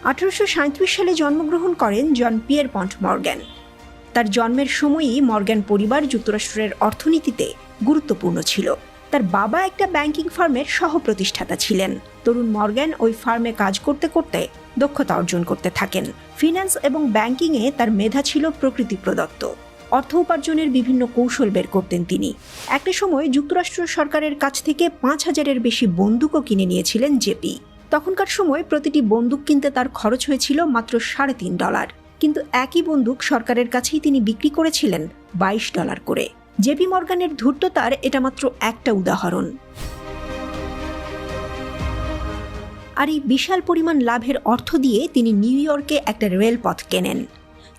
1837 সালে জন্মগ্রহণ করেন জন পিয়েরপন্ট মর্গ্যান। তার জন্মের সময়ই মর্গ্যান পরিবার যুক্তরাষ্ট্রের অর্থনীতিতে গুরুত্বপূর্ণ ছিল। তার বাবা একটা ব্যাংকিং ফার্মের সহ-প্রতিষ্ঠাতা ছিলেন। তরুণ মর্গ্যান ওই ফার্মে কাজ করতে করতে দক্ষতা অর্জন করতে থাকেন। ফিন্যান্স এবং ব্যাংকিংয়ে তার মেধা ছিল প্রকৃতি প্রদত্ত। অর্থ উপার্জনের বিভিন্ন কৌশল বের করতেন তিনি। একটা সময় যুক্তরাষ্ট্র সরকারের কাছ থেকে 5,000-এর বেশি বন্দুকও কিনে নিয়েছিলেন জেপি। তখনকার সময় প্রতিটি বন্দুক কিনতে তার খরচ হয়েছিল মাত্র $3.5, কিন্তু একই বন্দুক সরকারের কাছেই তিনি বিক্রি করেছিলেন $22 করে। জেপি মর্গ্যানের ধূর্ততার এটা মাত্র একটা উদাহরণ। আর এই বিশাল পরিমাণ লাভের অর্থ দিয়ে তিনি নিউ ইয়র্কে একটা রেলপথ কেনেন।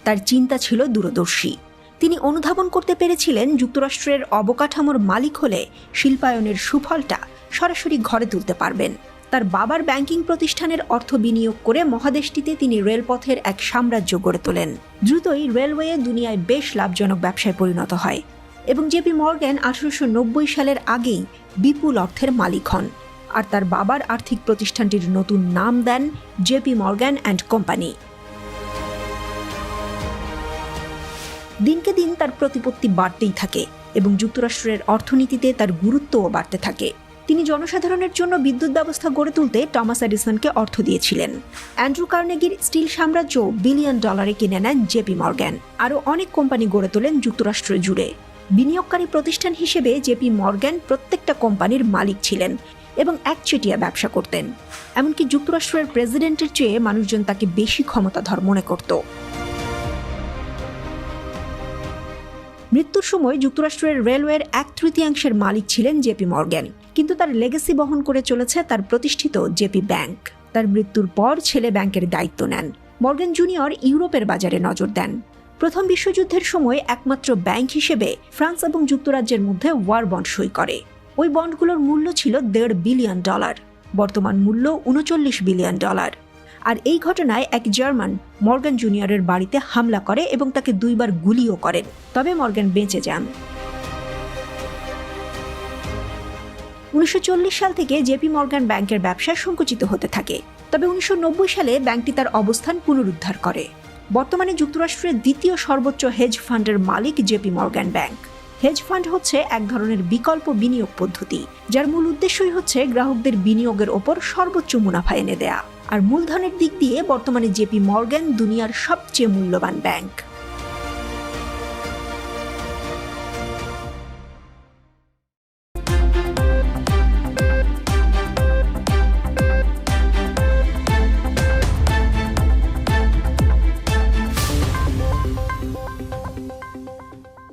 তার চিন্তা ছিল দূরদর্শী। তিনি অনুধাবন করতে পেরেছিলেন যুক্তরাষ্ট্রের অবকাঠামোর মালিক হলে শিল্পায়নের সুফলটা সরাসরি ঘরে তুলতে পারবেন। তার বাবার ব্যাংকিং প্রতিষ্ঠানের অর্থ বিনিয়োগ করে মহাদেশটিতে তিনি রেলপথের এক সাম্রাজ্য গড়ে তোলেন। দ্রুতই রেলওয়ে দুনিয়ায় বেশ লাভজনক ব্যবসায় পরিণত হয় এবং জেপি মর্গ্যান 1890 সালের আগেই বিপুল অর্থের মালিক হন। আর তার বাবার আর্থিক প্রতিষ্ঠানটির নতুন নাম দেন জেপি মর্গ্যান অ্যান্ড কোম্পানি। দিনকে দিন তার প্রতিপত্তি বাড়তেই থাকে এবং যুক্তরাষ্ট্রের অর্থনীতিতে তার গুরুত্বও বাড়তে থাকে। তিনি জনসাধারণের জন্য বিদ্যুৎ ব্যবস্থা গড়ে তুলতে টমাস এডিসনকে অর্থ দিয়েছিলেন। অ্যান্ড্রু কার্নেগির স্টিল সাম্রাজ্য $1 বিলিয়ন কিনে নেন জেপি মর্গ্যান। আরও অনেক কোম্পানি গড়ে তোলেন যুক্তরাষ্ট্র জুড়ে। বিনিয়োগকারী প্রতিষ্ঠান হিসেবে জেপি মর্গ্যান প্রত্যেকটা কোম্পানির মালিক ছিলেন এবং একচেটিয়া ব্যবসা করতেন। এমনকি যুক্তরাষ্ট্রের প্রেসিডেন্টের চেয়ে মানুষজন তাকে বেশি ক্ষমতাধর মনে করত। মৃত্যুর সময় যুক্তরাষ্ট্রের রেলওয়ের 1/3 মালিক ছিলেন জেপি মর্গ্যান, কিন্তু তার লেগেসি বহন করে চলেছে তার প্রতিষ্ঠিত জেপি ব্যাংক। তার মৃত্যুর পর ছেলে ব্যাংকের দায়িত্ব নেন। মর্গ্যান জুনিয়র ইউরোপের বাজারে নজর দেন। প্রথম বিশ্বযুদ্ধের সময় একমাত্র ব্যাংক হিসেবে ফ্রান্স এবং যুক্তরাজ্যের মধ্যে ওয়ার বন্ড সই করে। ওই বন্ডগুলোর মূল্য ছিল $1.5 বিলিয়ন, বর্তমান মূল্য $39 বিলিয়ন। আর এই ঘটনায় এক জার্মান মর্গ্যান জুনিয়রের বাড়িতে হামলা করে এবং তাকে 2 বার গুলিও করেন। তবে মর্গ্যান বেঁচে যান। 1940 সাল থেকে জেপি মর্গ্যান ব্যাংকের ব্যবসা সংকুচিত হতে থাকে। তবে 1990 সালে ব্যাংকটি তার অবস্থান পুনরুদ্ধার করে। বর্তমানে যুক্তরাষ্ট্রের দ্বিতীয় সর্বোচ্চ হেজ ফান্ডের মালিক JP Morgan bank. Hedge fund হচ্ছে এক ধরনের বিকল্প বিনিয়োগ পদ্ধতি, যার মূল উদ্দেশ্যই হচ্ছে গ্রাহকদের বিনিয়োগের ওপর সর্বোচ্চ মুনাফা এনে দেয়া। আর মূলধনের দিক দিয়ে বর্তমানে জেপি মর্গ্যান দুনিয়ার সবচেয়ে মূল্যবান ব্যাংক।